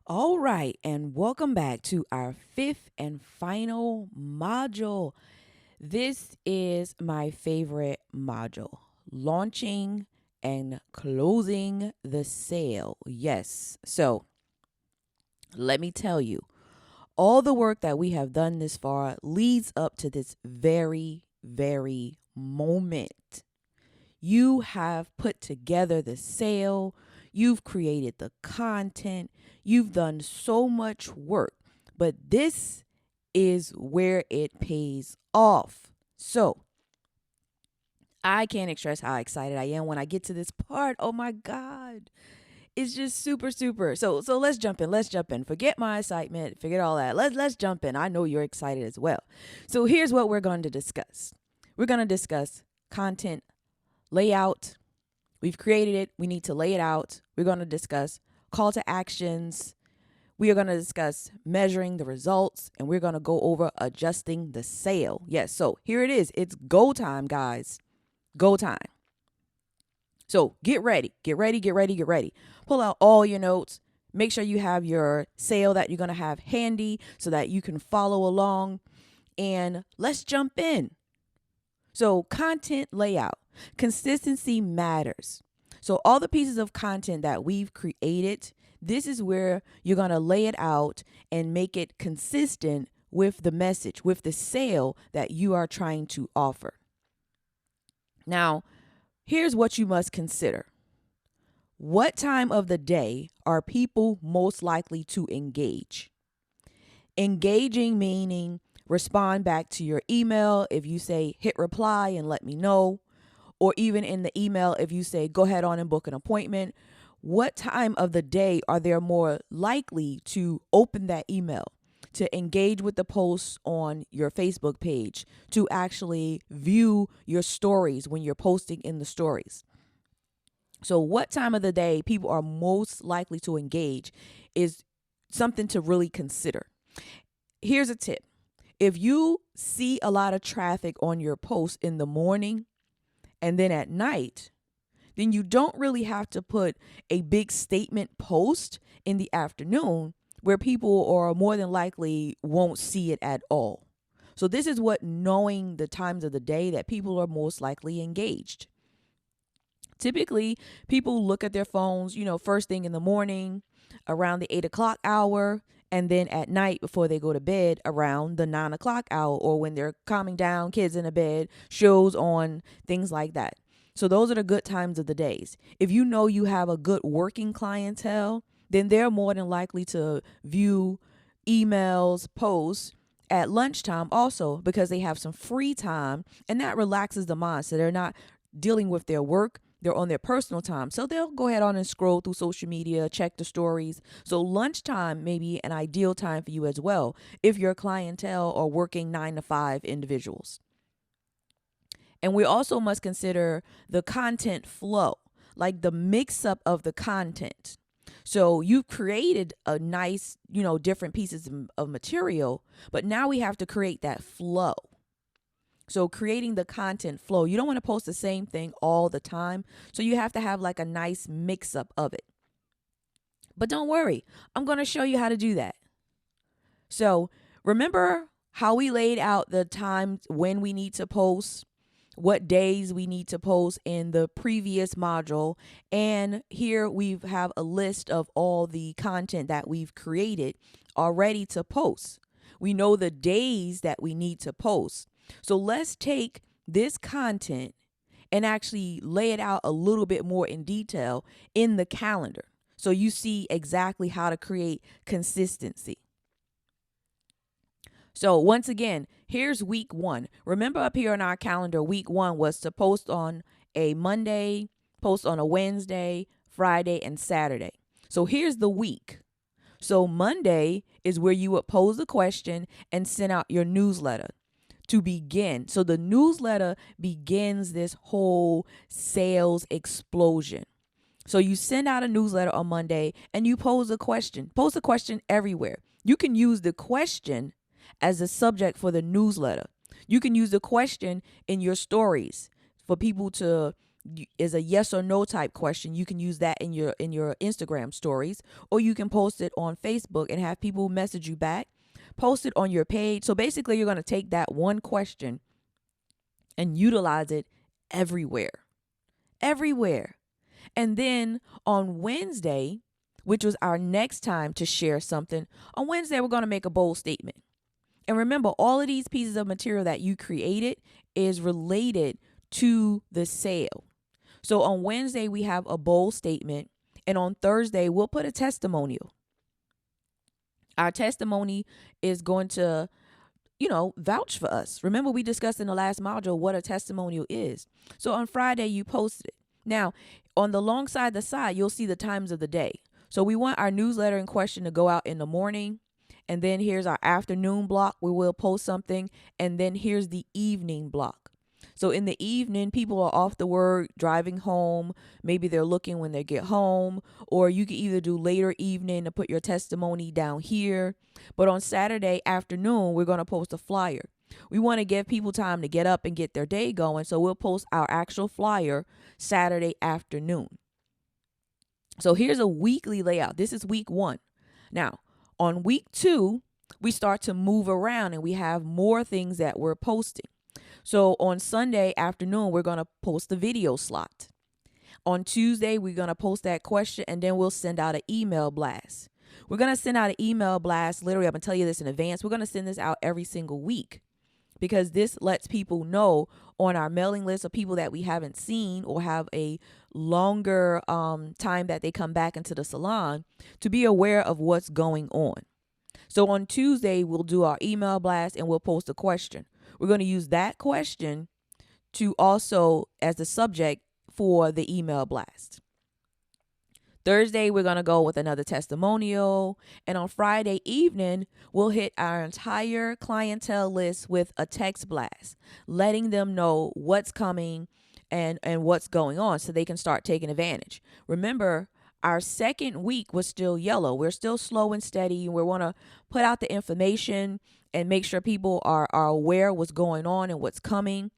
All right, and welcome back to our fifth and final module. This is my favorite module, launching and closing the sale. Yes. So let me tell you, all the work that we have done this far leads up to this very moment. You have put together the sale, you've created the content, you've done so much work, but this is where it pays off. So, I can't express how excited I am when I get to this part. Oh my God. It's just super. So let's jump in. Let's jump in. Forget my excitement. Forget all that. Let's jump in. I know you're excited as well. So here's what we're going to discuss. We're going to discuss content layout. We've created it. We need to lay it out. We're going to discuss call to actions. We are going to discuss measuring the results, and we're going to go over adjusting the sale. Yes, so here it is. It's go time, guys. Go time. So get ready. Pull out all your notes. Make sure you have your sale that you're going to have handy so that you can follow along. And let's jump in. So, content layout. Consistency matters. So, all the pieces of content that we've created, this is where you're going to lay it out and make it consistent with the message, with the sale that you are trying to offer. Now, here's what you must consider. What time of the day are people most likely to engage? Engaging meaning respond back to your email if you say hit reply and let me know, or even in the email if you say go ahead on and book an appointment. What time of the day are they more likely to open that email, to engage with the posts on your Facebook page, to actually view your stories when you're posting in the stories? So what time of the day people are most likely to engage is something to really consider. Here's a tip. If you see a lot of traffic on your post in the morning and then at night, then you don't really have to put a big statement post in the afternoon where people are more than likely won't see it at all. So this is what knowing the times of the day that people are most likely engaged. Typically, people look at their phones, first thing in the morning, around the 8 o'clock hour, and then at night before they go to bed around the 9 o'clock hour, or when they're calming down, kids in the bed, shows on, things like that. So those are the good times of the days. If you know you have a good working clientele, then they're more than likely to view emails, posts at lunchtime also because they have some free time, and that relaxes the mind. So they're not dealing with their work. They're on their personal time. So they'll go ahead on and scroll through social media, check the stories. So lunchtime may be an ideal time for you as well if your clientele are working 9 to 5 individuals. And we also must consider the content flow, like the mix up of the content. So you've created a nice, different pieces of material, but now we have to create that flow. So creating the content flow, you don't want to post the same thing all the time. So you have to have like a nice mix up of it. But don't worry, I'm going to show you how to do that. So remember how we laid out the times when we need to post, what days we need to post in the previous module. And here we have a list of all the content that we've created already to post. We know the days that we need to post. So let's take this content and actually lay it out a little bit more in detail in the calendar so you see exactly how to create consistency. So once again, here's week 1. Remember up here on our calendar, week 1 was to post on a Monday, post on a Wednesday, Friday, and Saturday. So here's the week. So Monday is where you would pose a question and send out your newsletter to begin. So the newsletter begins this whole sales explosion. So you send out a newsletter on Monday and you pose a question. Post a question everywhere. You can use the question as a subject for the newsletter. You can use the question in your stories for people to, is a yes or no type question. You can use that in your Instagram stories, or you can post it on Facebook and have people message you back. Post it on your page. So basically, you're going to take that one question and utilize it everywhere. Everywhere. And then on Wednesday, which was our next time to share something, on Wednesday, we're going to make a bold statement. And remember, all of these pieces of material that you created is related to the sale. So on Wednesday, we have a bold statement. And on Thursday, we'll put a testimonial. Our testimony is going to, vouch for us. Remember, we discussed in the last module what a testimonial is. So on Friday, you posted it. Now, on the long side, you'll see the times of the day. So we want our newsletter in question to go out in the morning. And then here's our afternoon block where we'll post something. And then here's the evening block. So in the evening, people are off the work, driving home. Maybe they're looking when they get home. Or you can either do later evening to put your testimony down here. But on Saturday afternoon, we're going to post a flyer. We want to give people time to get up and get their day going. So we'll post our actual flyer Saturday afternoon. So here's a weekly layout. This is week 1. Now, on week 2, we start to move around and we have more things that we're posting. So on Sunday afternoon, we're going to post the video slot. On Tuesday, we're going to post that question, and then we'll send out an email blast. We're going to send out an email blast. Literally, I'm going to tell you this in advance. We're going to send this out every single week because this lets people know on our mailing list of people that we haven't seen or have a longer time that they come back into the salon to be aware of what's going on. So on Tuesday, we'll do our email blast and we'll post a question. We're going to use that question to also as the subject for the email blast. Thursday, we're going to go with another testimonial. And on Friday evening, we'll hit our entire clientele list with a text blast, letting them know what's coming and what's going on so they can start taking advantage. Remember, our second week was still yellow. We're still slow and steady. We want to put out the information and make sure people are aware of what's going on and what's coming.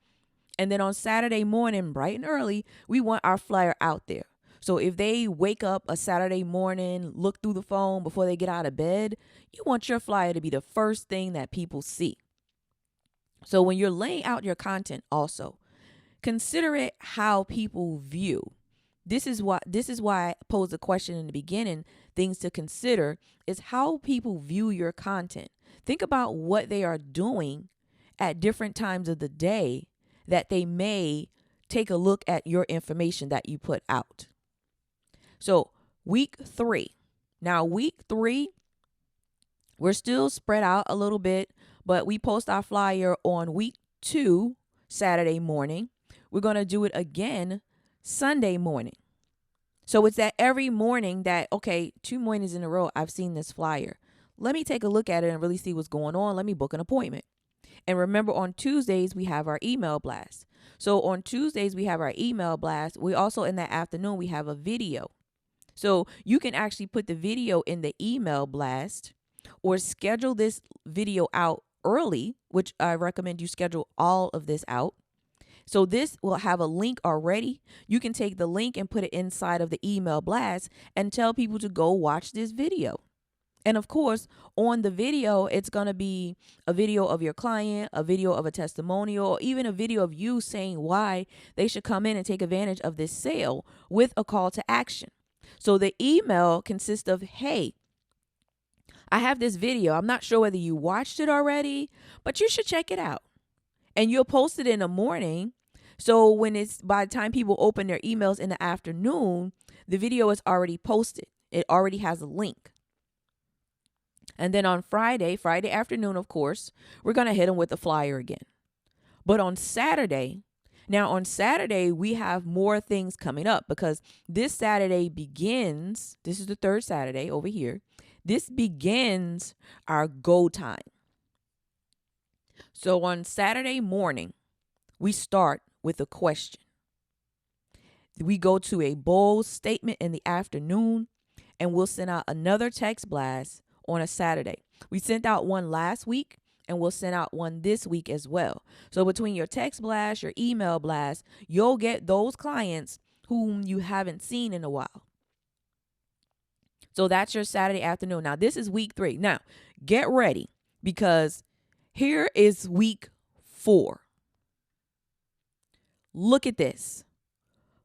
And then on Saturday morning, bright and early, we want our flyer out there. So if they wake up a Saturday morning, look through the phone before they get out of bed, you want your flyer to be the first thing that people see. So when you're laying out your content also, consider it how people view. This is why I posed the question in the beginning. Things to consider is how people view your content. Think about what they are doing at different times of the day that they may take a look at your information that you put out. So week 3. Now week 3, we're still spread out a little bit, but we post our flyer on week 2, Saturday morning. We're going to do it again Sunday morning. So it's that every morning that, okay, 2 mornings in a row, I've seen this flyer. Let me take a look at it and really see what's going on. Let me book an appointment. And remember, on Tuesdays, we have our email blast. So on Tuesdays, we have our email blast. We also, in the afternoon, we have a video. So you can actually put the video in the email blast or schedule this video out early, which I recommend you schedule all of this out. So this will have a link already. You can take the link and put it inside of the email blast and tell people to go watch this video. And of course, on the video, it's going to be a video of your client, a video of a testimonial, or even a video of you saying why they should come in and take advantage of this sale with a call to action. So the email consists of, hey, I have this video. I'm not sure whether you watched it already, but you should check it out. And you'll post it in the morning. So when it's by the time people open their emails in the afternoon, the video is already posted. It already has a link. And then on Friday afternoon, of course, we're going to hit them with the flyer again. But on Saturday, we have more things coming up because this Saturday begins, this is the third Saturday over here. This begins our go time. So on Saturday morning, we start with a question. We go to a bold statement in the afternoon, and we'll send out another text blast on a Saturday. We sent out one last week, and we'll send out one this week as well. So between your text blast, your email blast, you'll get those clients whom you haven't seen in a while. So that's your Saturday afternoon. Now, this is week 3. Now, get ready because here is week 4. Look at this.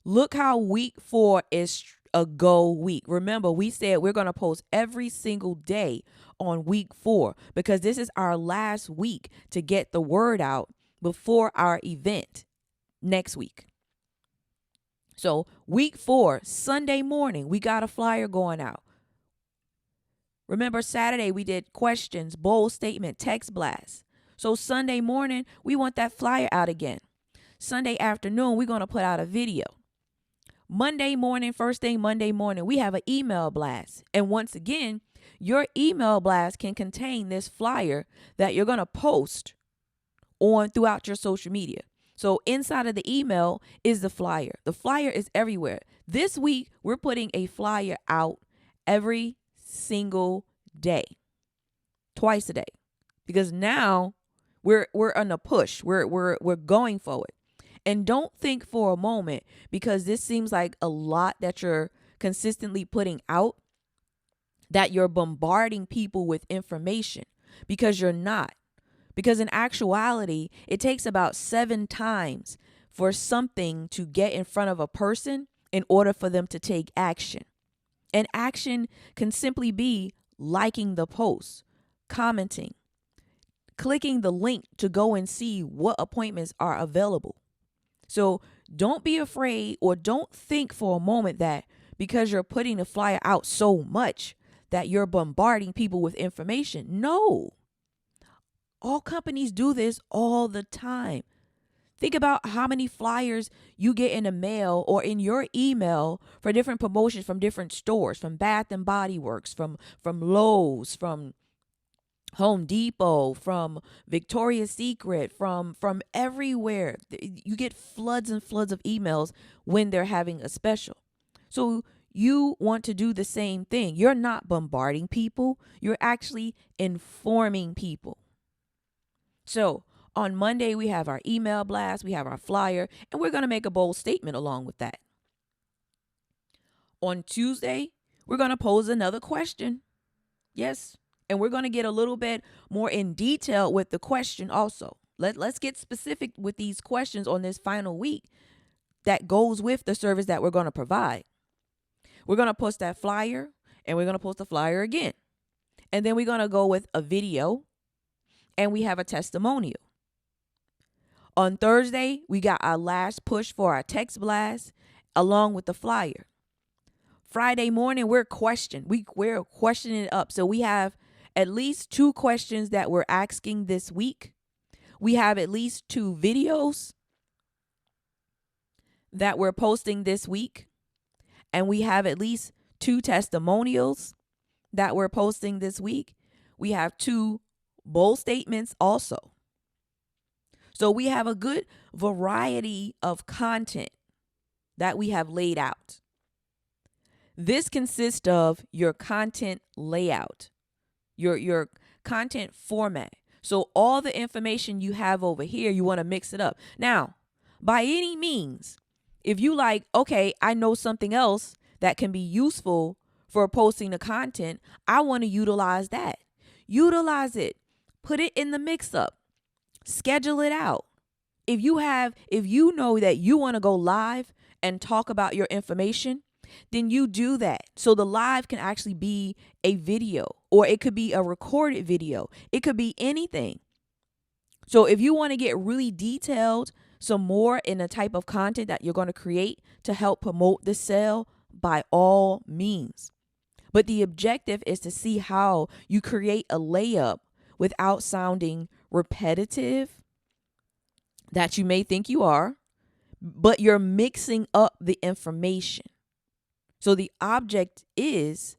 Look how week 4 is a go week. Remember, we said we're going to post every single day on week 4 because this is our last week to get the word out before our event next week. So week 4, Sunday morning, we got a flyer going out. Remember, Saturday we did questions, bold statement, text blast. So Sunday morning, we want that flyer out again. Sunday afternoon, we're going to put out a video. Monday morning, first thing Monday morning, we have an email blast. And once again, your email blast can contain this flyer that you're going to post on throughout your social media. So inside of the email is the flyer. The flyer is everywhere. This week, we're putting a flyer out every single day, twice a day, because now we're on a push. We're going forward. And don't think for a moment, because this seems like a lot that you're consistently putting out, that you're bombarding people with information, because you're not. Because in actuality, it takes about 7 times for something to get in front of a person in order for them to take action. And action can simply be liking the post, commenting, clicking the link to go and see what appointments are available. So don't be afraid, or don't think for a moment that because you're putting the flyer out so much that you're bombarding people with information. No. All companies do this all the time. Think about how many flyers you get in the mail or in your email for different promotions from different stores, from Bath and Body Works, from Lowe's, from Home Depot, from Victoria's Secret, from everywhere. You get floods and floods of emails when they're having a special. So you want to do the same thing. You're not bombarding people. You're actually informing people. So on Monday, we have our email blast, we have our flyer, and we're going to make a bold statement along with that. On Tuesday, we're going to pose another question. Yes. And we're going to get a little bit more in detail with the question also. Let's get specific with these questions on this final week that goes with the service that we're going to provide. We're going to post that flyer, and we're going to post the flyer again. And then we're going to go with a video, and we have a testimonial. On Thursday, we got our last push for our text blast along with the flyer. Friday morning, we're questioning it up. So we have at least 2 questions that we're asking this week. We have at least 2 videos that we're posting this week. And we have at least 2 testimonials that we're posting this week. We have 2 bold statements also. So we have a good variety of content that we have laid out. This consists of your content layout, your content format. So all the information you have over here, you want to mix it up. Now, by any means, if you like, okay, I know something else that can be useful for posting the content, I want to utilize that. Utilize it. Put it in the mix up. Schedule it out. If you know that you want to go live and talk about your information, then you do that. So the live can actually be a video, or it could be a recorded video. It could be anything. So if you want to get really detailed, some more in the type of content that you're going to create to help promote the sale, by all means. But the objective is to see how you create a layup without sounding repetitive, that you may think you are, but you're mixing up the information. So the objective is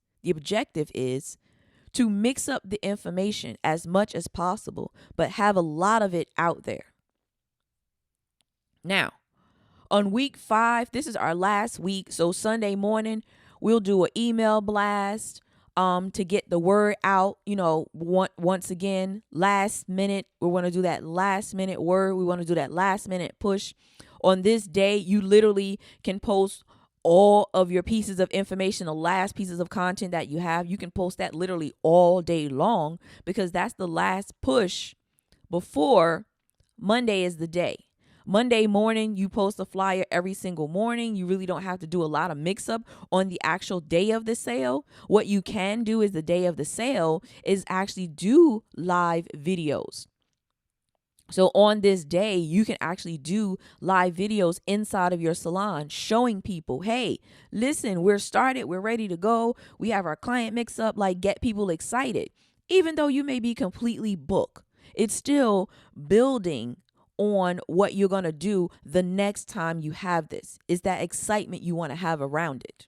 to mix up the information as much as possible, but have a lot of it out there. Now, on week 5, this is our last week. So Sunday morning, we'll do an email blast. to get the word out, once again, last minute. We want to do that last minute word. We want to do that last minute push. On this day, you literally can post all of your pieces of information, the last pieces of content that you have. You can post that literally all day long, because that's the last push before Monday is the day. Monday morning, you post a flyer every single morning. You really don't have to do a lot of mix up on the actual day of the sale. What you can do is the day of the sale is actually do live videos. So on this day, you can actually do live videos inside of your salon showing people, hey, listen, we're started. We're ready to go. We have our client mix up, like get people excited. Even though you may be completely booked, it's still building on what you're going to do the next time you have this. Is that excitement you want to have around it.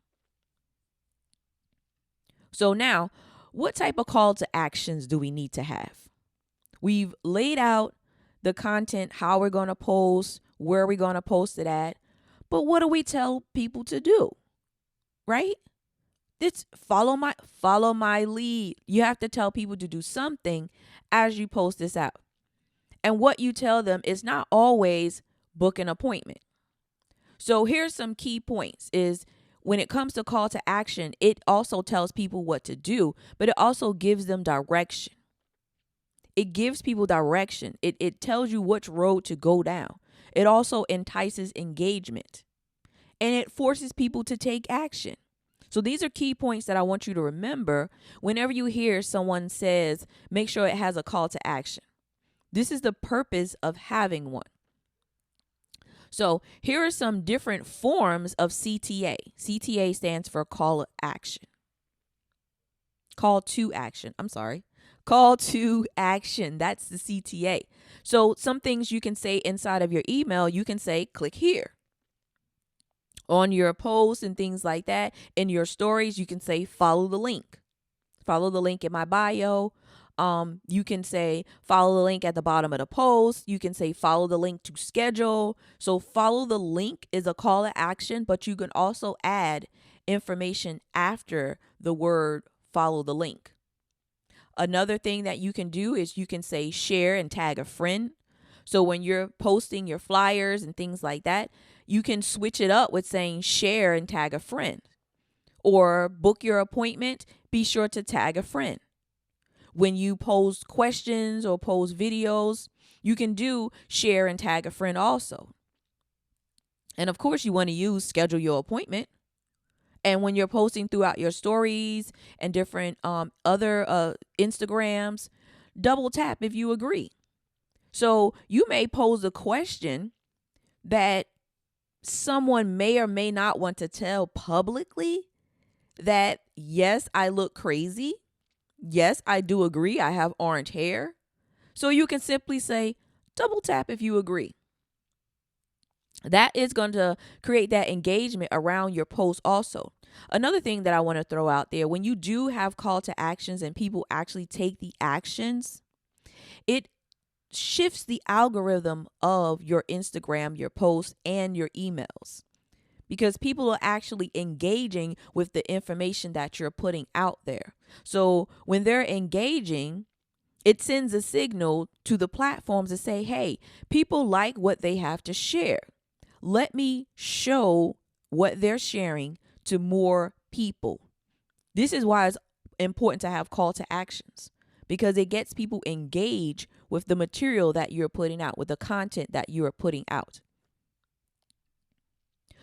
So now, what type of call to actions do we need to have? We've laid out the content, how we're going to post, where we're going to post it at. But what do we tell people to do? Right? It's follow my lead. You have to tell people to do something as you post this out. And what you tell them is not always book an appointment. So here's some key points is when it comes to call to action, it also tells people what to do, but it also gives them direction. It gives people direction. It tells you which road to go down. It also entices engagement, and it forces people to take action. So these are key points that I want you to remember whenever you hear someone says, make sure it has a call to action. This is the purpose of having one. So here are some different forms of CTA. CTA stands for call to action. Call to action. Call to action. That's the CTA. So some things you can say inside of your email, you can say, click here. On your posts and things like that, in your stories, you can say, follow the link. Follow the link in my bio. You can say, follow the link at the bottom of the post. You can say, follow the link to schedule. So follow the link is a call to action, but you can also add information after the word follow the link. Another thing that you can do is you can say share and tag a friend. So when you're posting your flyers and things like that, you can switch it up with saying share and tag a friend. Or book your appointment, be sure to tag a friend. When you post questions or post videos, you can do share and tag a friend also. And of course, you want to use schedule your appointment. And when you're posting throughout your stories and different other Instagrams, double tap if you agree. So you may pose a question that someone may or may not want to tell publicly that, yes, I look crazy. Yes, I do agree. I have orange hair. So you can simply say, double tap if you agree. That is going to create that engagement around your post also. Another thing that I want to throw out there, when you do have call to actions and people actually take the actions, it shifts the algorithm of your Instagram, your posts, and your emails. Because people are actually engaging with the information that you're putting out there. So when they're engaging, it sends a signal to the platforms to say, hey, people like what they have to share. Let me show what they're sharing to more people. This is why it's important to have call to actions, because it gets people engaged with the material that you're putting out, with the content that you're putting out.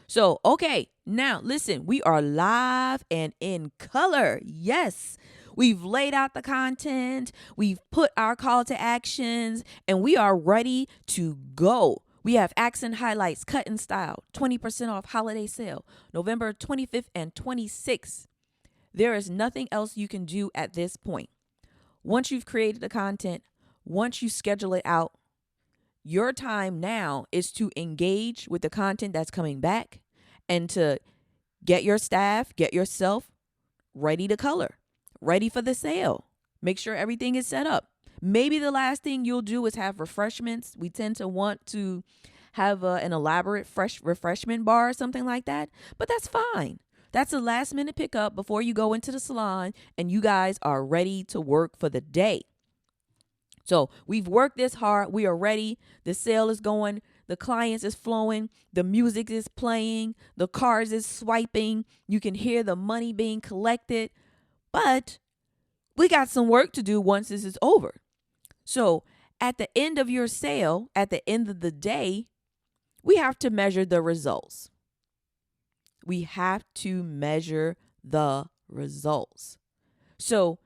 So, okay, now listen, we are live and in color. Yes, we've laid out the content, we've put our call to actions, and we are ready to go. We have accent highlights, cut and style, 20% off holiday sale, November 25th and 26th. There is nothing else you can do at this point. Once you've created the content, once you schedule it out, your time now is to engage with the content that's coming back and to get your staff, get yourself ready to color, ready for the sale. Make sure everything is set up. Maybe the last thing you'll do is have refreshments. We tend to want to have an elaborate fresh refreshment bar or something like that, but that's fine. That's a last minute pickup before you go into the salon and you guys are ready to work for the day. So we've worked this hard. We are ready. The sale is going. The clients is flowing. The music is playing. The cars is swiping. You can hear the money being collected. But we got some work to do once this is over. So at the end of your sale, at the end of the day, we have to measure the results. We have to measure the results. So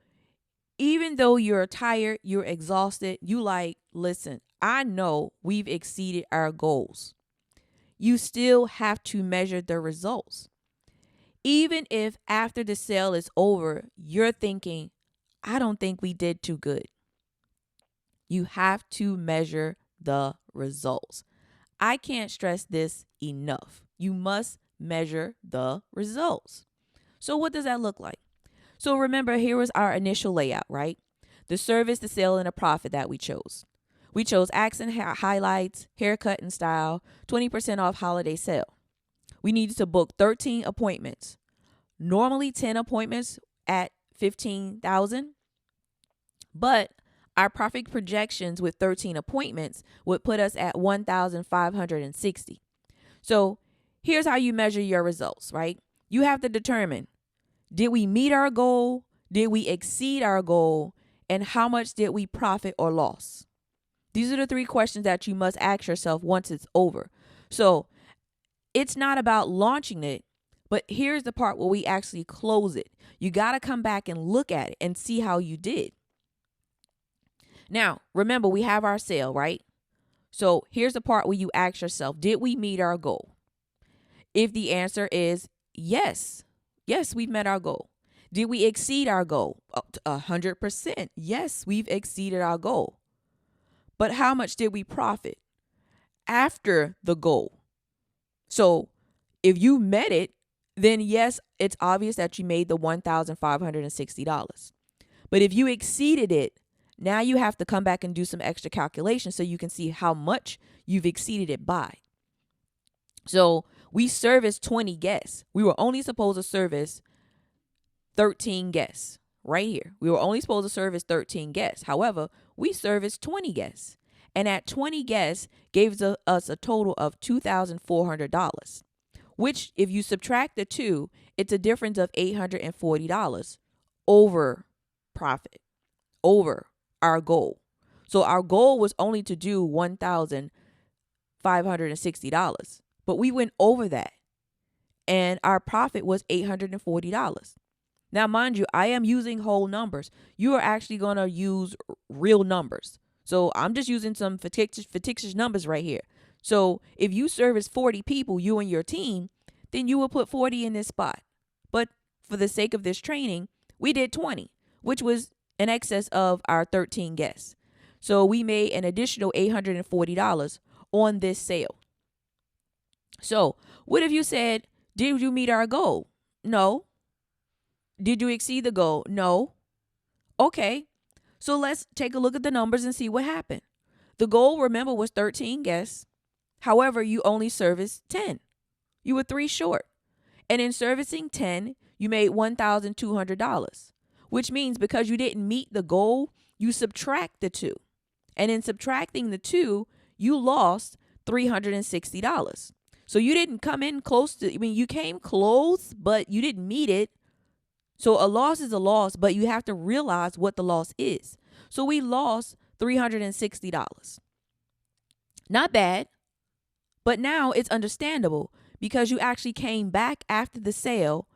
even though you're tired, you're exhausted, you like, listen, I know we've exceeded our goals. You still have to measure the results. Even if after the sale is over, you're thinking, I don't think we did too good. You have to measure the results. I can't stress this enough. You must measure the results. So what does that look like? So remember, here was our initial layout, right? The service, the sale, and the profit that we chose. We chose accent highlights, haircut and style, 20% off holiday sale. We needed to book 13 appointments. Normally 10 appointments at $15,000, but our profit projections with 13 appointments would put us at $1,560. So here's how you measure your results, right? You have to determine, did we meet our goal? Did we exceed our goal? And how much did we profit or loss? These are the three questions that you must ask yourself once it's over. So it's not about launching it, but here's the part where we actually close it. You got to come back and look at it and see how you did. Now, remember, we have our sale, right? So here's the part where you ask yourself, did we meet our goal? If the answer is yes, we've met our goal. Did we exceed our goal? 100%. Yes, we've exceeded our goal. But how much did we profit after the goal? So if you met it, then yes, it's obvious that you made the $1,560. But if you exceeded it, now you have to come back and do some extra calculations so you can see how much you've exceeded it by. So we serviced 20 guests. We were only supposed to service 13 guests right here. We were only supposed to service 13 guests. However, we serviced 20 guests. And at 20 guests gave us a total of $2,400, which if you subtract the two, it's a difference of $840 over profit, over our goal. So our goal was only to do $1,560, but we went over that and our profit was $840. Now, mind you, I am using whole numbers. You are actually going to use real numbers. So I'm just using some fictitious numbers right here. So if you service 40 people, you and your team, then you will put 40 in this spot. But for the sake of this training, we did 20, which was in excess of our 13 guests. So we made an additional $840 on this sale. So what if you said, did you meet our goal? No. Did you exceed the goal? No. Okay. So let's take a look at the numbers and see what happened. The goal, remember, was 13 guests. However, you only serviced 10. You were 3 short. And in servicing 10, you made $1,200, which means because you didn't meet the goal, you subtract the 2. And in subtracting the 2, you lost $360. So you didn't come in close to, you came close, but you didn't meet it. So a loss is a loss, but you have to realize what the loss is. So we lost $360. Not bad, but now it's understandable because you actually came back after the sale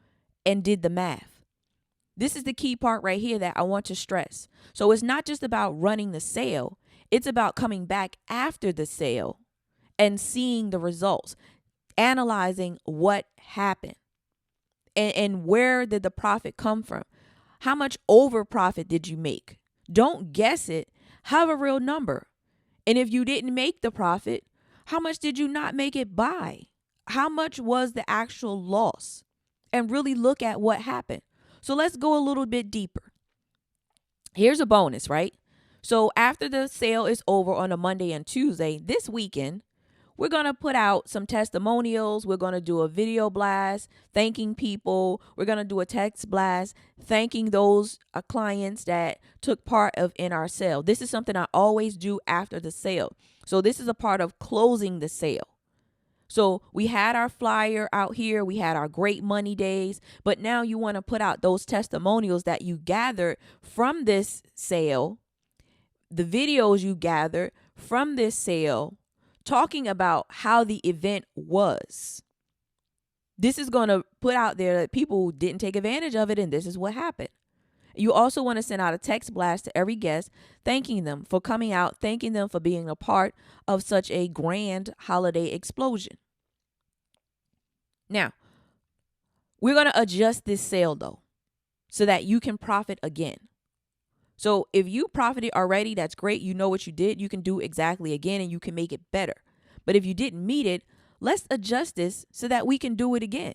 and did the math. This is the key part right here that I want to stress. So it's not just about running the sale. It's about coming back after the sale and seeing the results, analyzing what happened. And where did the profit come from? How much over profit did you make? Don't guess it. Have a real number. And if you didn't make the profit, how much did you not make it by? How much was the actual loss? And really look at what happened. So let's go a little bit deeper. Here's a bonus, right? So after the sale is over on a Monday and Tuesday, this weekend, we're going to put out some testimonials. We're going to do a video blast thanking people. We're going to do a text blast thanking those clients that took part of in our sale. This is something I always do after the sale. So this is a part of closing the sale. So we had our flyer out here. We had our great money days. But now you want to put out those testimonials that you gathered from this sale, the videos you gathered from this sale, talking about how the event was. This is going to put out there that people didn't take advantage of it, and this is what happened. You also want to send out a text blast to every guest, thanking them for coming out, thanking them for being a part of such a grand holiday explosion. Now, we're going to adjust this sale, though, so that you can profit again. So if you profited already, that's great. You know what you did. You can do exactly again, and you can make it better. But if you didn't meet it, let's adjust this so that we can do it again.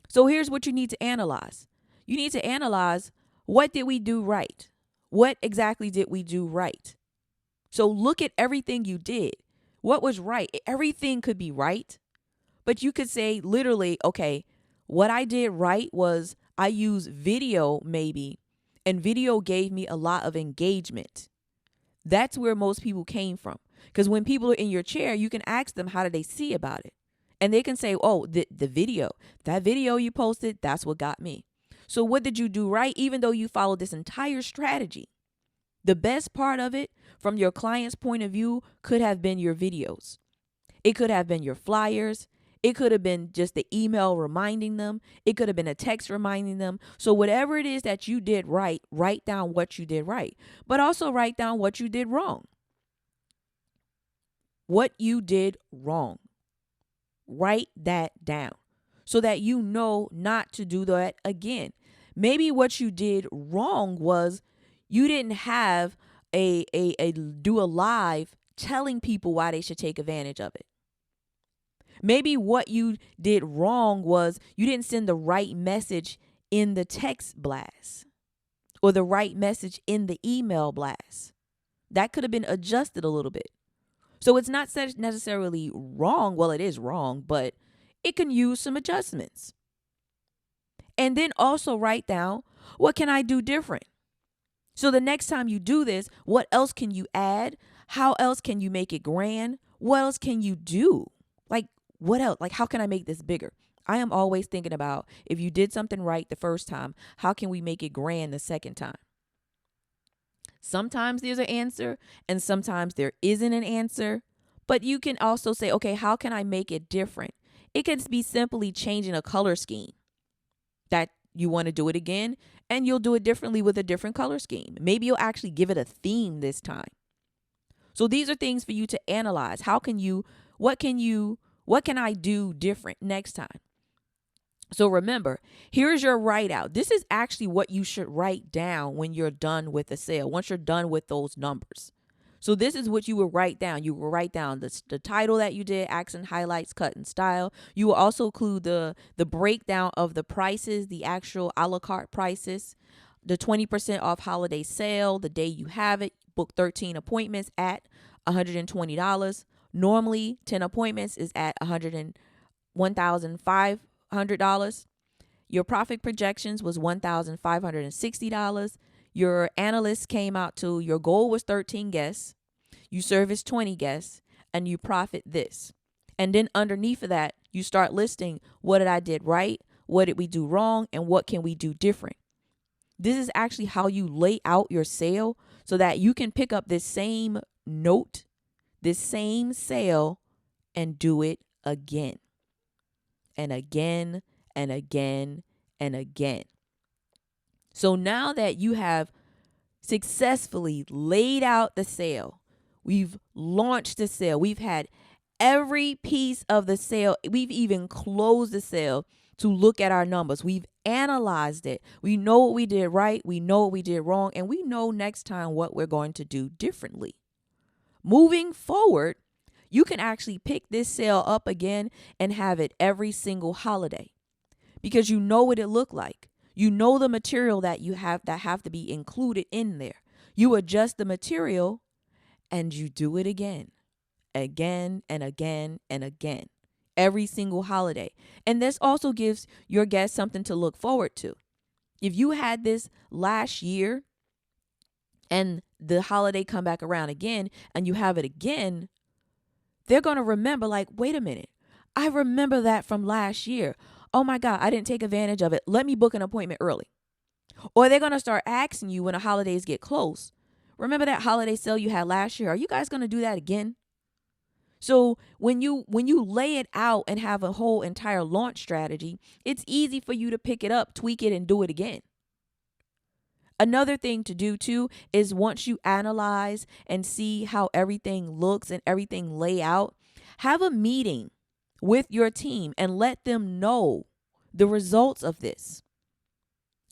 So here's what you need to analyze. You need to analyze, what did we do right? What exactly did we do right? So look at everything you did. What was right? Everything could be right, but you could say literally, okay, what I did right was I used video maybe, and video gave me a lot of engagement. That's where most people came from. Because when people are in your chair, you can ask them, how did they see about it? And they can say, oh, the video, that video you posted, that's what got me. So what did you do right? Even though you followed this entire strategy, the best part of it from your client's point of view could have been your videos. It could have been your flyers. It could have been just the email reminding them. It could have been a text reminding them. So whatever it is that you did right, write down what you did right, but also write down what you did wrong. What you did wrong. Write that down so that you know not to do that again. Maybe what you did wrong was you didn't have a do a live telling people why they should take advantage of it. Maybe what you did wrong was you didn't send the right message in the text blast or the right message in the email blast. That could have been adjusted a little bit. So it's not necessarily wrong. Well, it is wrong, but it can use some adjustments. And then also write down, what can I do different? So the next time you do this, what else can you add? How else can you make it grand? What else can you do? Like, what else? Like, how can I make this bigger? I am always thinking about, if you did something right the first time, how can we make it grand the second time? Sometimes there's an answer and sometimes there isn't an answer, but you can also say, okay, how can I make it different? It could be simply changing a color scheme that you want to do it again, and you'll do it differently with a different color scheme. Maybe you'll actually give it a theme this time. So these are things for you to analyze. What can I do different next time? So remember, here's your write out. This is actually what you should write down when you're done with the sale, once you're done with those numbers. So this is what you will write down. You will write down the title that you did, accent, highlights, cut, and style. You will also include the breakdown of the prices, the actual a la carte prices, the 20% off holiday sale, the day you have it, book 13 appointments at $120. Normally, 10 appointments is at $1,500. Your profit projections was $1,560. Your analyst came out to, your goal was 13 guests. You service 20 guests and you profit this. And then underneath of that, you start listing, what did I did right? What did we do wrong? And what can we do different? This is actually how you lay out your sale so that you can pick up this same note, this same sale, and do it again and again and again and again. So now that you have successfully laid out the sale, we've launched the sale, we've had every piece of the sale, we've even closed the sale to look at our numbers. We've analyzed it. We know what we did right, we know what we did wrong, and we know next time what we're going to do differently. Moving forward, you can actually pick this sale up again and have it every single holiday because you know what it looked like. You know the material that you have that have to be included in there. You adjust the material and you do it again again and again and again, every single holiday. And this also gives your guests something to look forward to. If you had this last year and the holiday come back around again and you have it again, they're going to remember, like, wait a minute, I remember that from last year. Oh my God, I didn't take advantage of it. Let me book an appointment early. Or they're going to start asking you when the holidays get close. Remember that holiday sale you had last year? Are you guys going to do that again? So when you lay it out and have a whole entire launch strategy, it's easy for you to pick it up, tweak it, and do it again. Another thing to do too is once you analyze and see how everything looks and everything lay out, have a meeting with your team and let them know the results of this.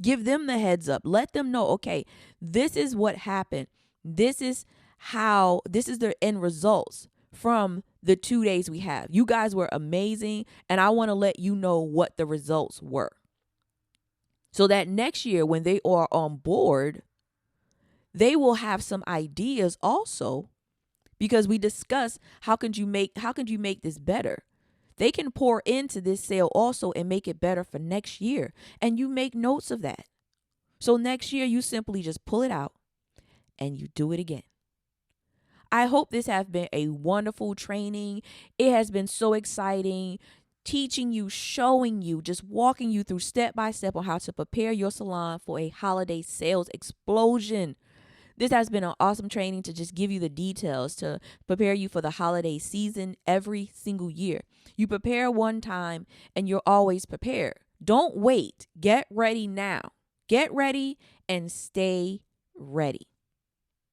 Give them the heads up. Let them know, okay, this is what happened. This is the end results from the 2 days we have. You guys were amazing, and I want to let you know what the results were. So that next year when they are on board, they will have some ideas also, because we discussed how can you make this better. They can pour into this sale also and make it better for next year. And you make notes of that. So next year you simply just pull it out and you do it again. I hope this has been a wonderful training. It has been so exciting, teaching you, showing you, just walking you through step by step on how to prepare your salon for a holiday sales explosion. This has been an awesome training to just give you the details to prepare you for the holiday season every single year. You prepare one time and you're always prepared. Don't wait. Get ready now. Get ready and stay ready.